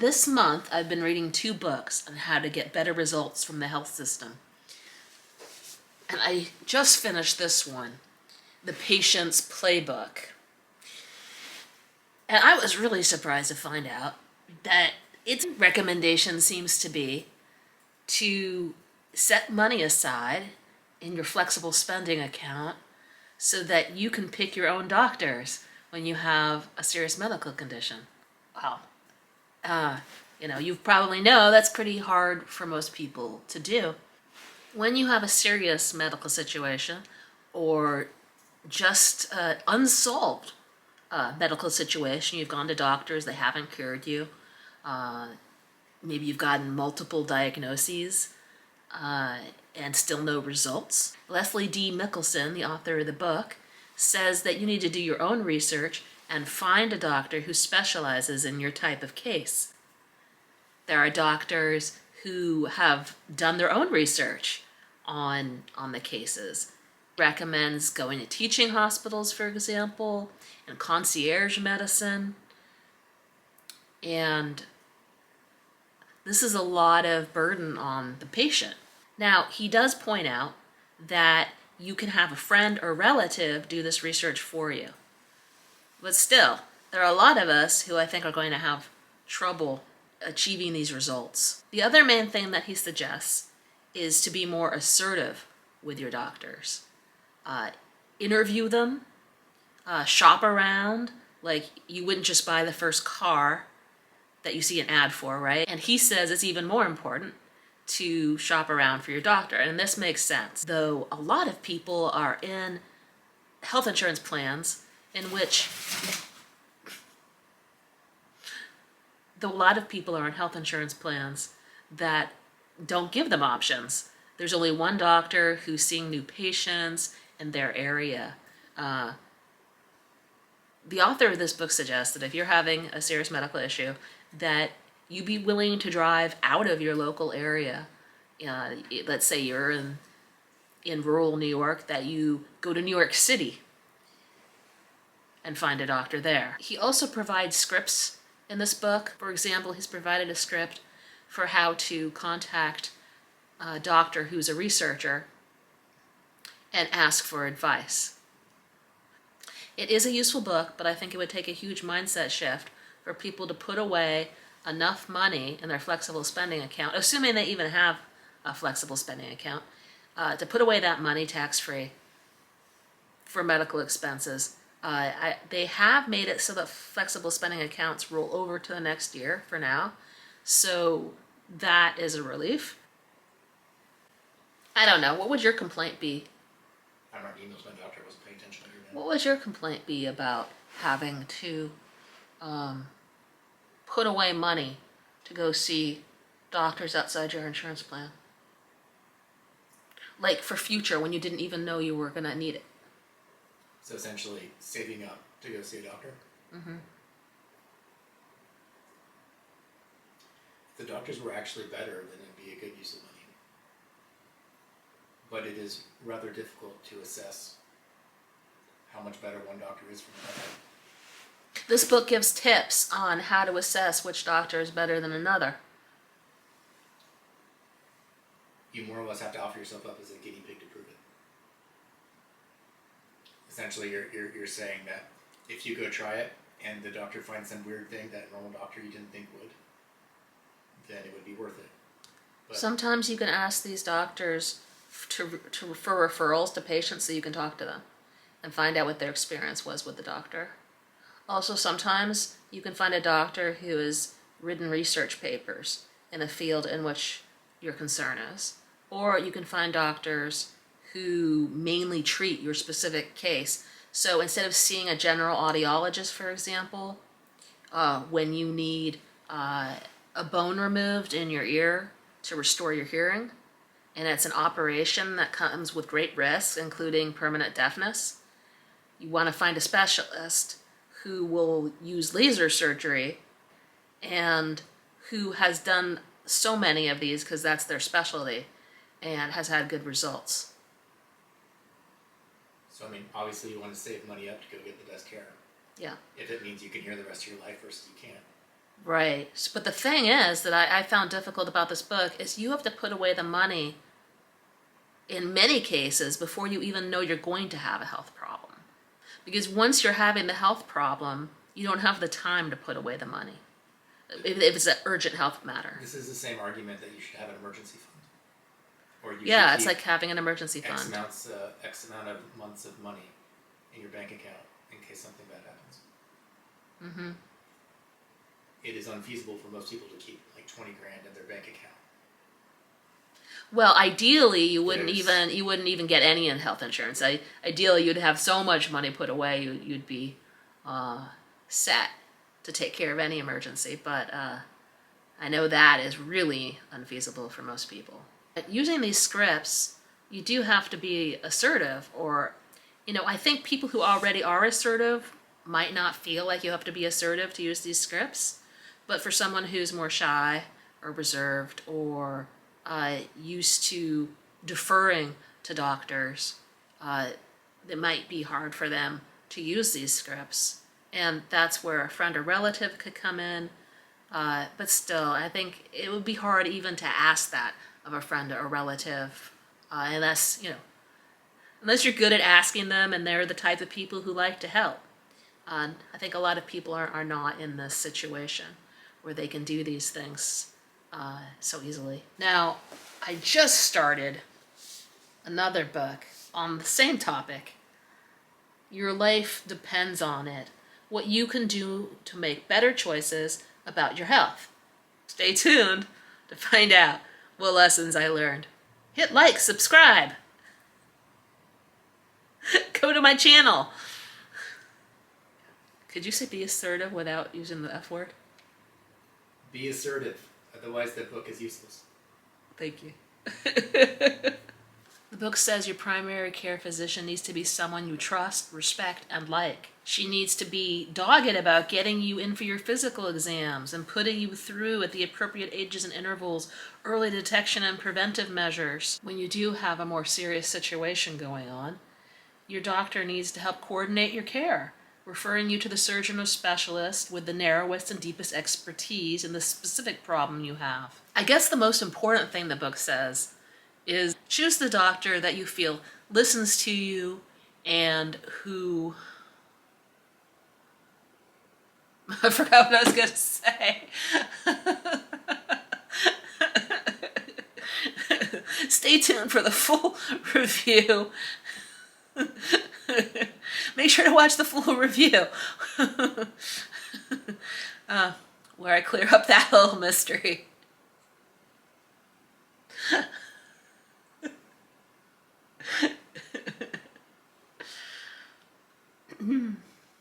This month, I've been reading 2 books on how to get better results from the health system. And I just finished this one, The Patient's Playbook. And I was really surprised to find out that its recommendation seems to be to set money aside in your flexible spending account so that you can pick your own doctors when you have a serious medical condition. Wow. You probably know that's pretty hard for most people to do. When you have a serious medical situation or just unsolved medical situation, you've gone to doctors, they haven't cured you, maybe you've gotten multiple diagnoses and still no results. Leslie D. Michelson, the author of the book, says that you need to do your own research and find a doctor who specializes in your type of case. There are doctors who have done their own research on the cases. Recommends going to teaching hospitals, for example, and concierge medicine. And this is a lot of burden on the patient. Now, he does point out that you can have a friend or relative do this research for you. But still, there are a lot of us who I think are going to have trouble achieving these results. The other main thing that he suggests is to be more assertive with your doctors. Interview them, shop around, like you wouldn't just buy the first car that you see an ad for, right? And he says it's even more important to shop around for your doctor, and this makes sense. Though a lot of people are in health insurance plans in which that don't give them options. There's only one doctor who's seeing new patients in their area. The author of this book suggests that if you're having a serious medical issue, that you be willing to drive out of your local area. Let's say you're in rural New York, that you go to New York City and find a doctor there. He also provides scripts in this book. For example, he's provided a script for how to contact a doctor who's a researcher and ask for advice. It is a useful book, but I think it would take a huge mindset shift for people to put away enough money in their flexible spending account, assuming they even have a flexible spending account, to put away that money tax-free for medical expenses. They have made it so that flexible spending accounts roll over to the next year for now, so that is a relief. I don't know, what would your complaint be? I'm not emails, my doctor wasn't paying attention to your What would your complaint be about having to put away money to go see doctors outside your insurance plan? Like for future, when you didn't even know you were going to need it. So essentially, saving up to go see a doctor? Mm-hmm. If the doctors were actually better, then it'd be a good use of money. But it is rather difficult to assess how much better one doctor is from another. This book gives tips on how to assess which doctor is better than another. You more or less have to offer yourself up as a guinea pig to prove it. Essentially, you're saying that if you go try it and the doctor finds some weird thing that a normal doctor you didn't think would, then it would be worth it. But sometimes you can ask these doctors to refer referrals to patients so you can talk to them and find out what their experience was with the doctor. Also, sometimes you can find a doctor who has written research papers in a field in which your concern is. Or you can find doctors who mainly treat your specific case. So instead of seeing a general audiologist, for example, when you need a bone removed in your ear to restore your hearing, and it's an operation that comes with great risks, including permanent deafness, you want to find a specialist who will use laser surgery and who has done so many of these because that's their specialty and has had good results. So, obviously you want to save money up to go get the best care. Yeah. If it means you can hear the rest of your life versus you can't. Right. But the thing is that I found difficult about this book is you have to put away the money in many cases before you even know you're going to have a health problem. Because once you're having the health problem, you don't have the time to put away the money. If it's an urgent health matter. This is the same argument that you should have an emergency fund. Or you Yeah, should it's keep like having an emergency X fund. X amount of months of money in your bank account in case something bad happens. Mm-hmm. It is unfeasible for most people to keep like 20 grand in their bank account. Well, ideally, you wouldn't There's- even get any in health insurance. Ideally, you'd have so much money put away, you'd be set to take care of any emergency. But I know that is really unfeasible for most people. Using these scripts, you do have to be assertive, or, I think people who already are assertive might not feel like you have to be assertive to use these scripts. But for someone who's more shy or reserved or used to deferring to doctors, it might be hard for them to use these scripts. And that's where a friend or relative could come in. But still, I think it would be hard even to ask that of a friend or relative, unless you're good at asking them and they're the type of people who like to help. I think a lot of people are not in this situation where they can do these things so easily. Now, I just started another book on the same topic. Your life depends on it. What you can do to make better choices about your health. Stay tuned to find out what lessons I learned. Hit like, subscribe. Go to my channel. Could you say be assertive without using the F word? Be assertive, otherwise the book is useless. Thank you. The book says your primary care physician needs to be someone you trust, respect, and like. She needs to be dogged about getting you in for your physical exams and putting you through at the appropriate ages and intervals, early detection and preventive measures. When you do have a more serious situation going on, your doctor needs to help coordinate your care, referring you to the surgeon or specialist with the narrowest and deepest expertise in the specific problem you have. I guess the most important thing the book says is choose the doctor that you feel listens to you and who... I forgot what I was going to say. Stay tuned for the full review. Make sure to watch the full review where I clear up that whole mystery.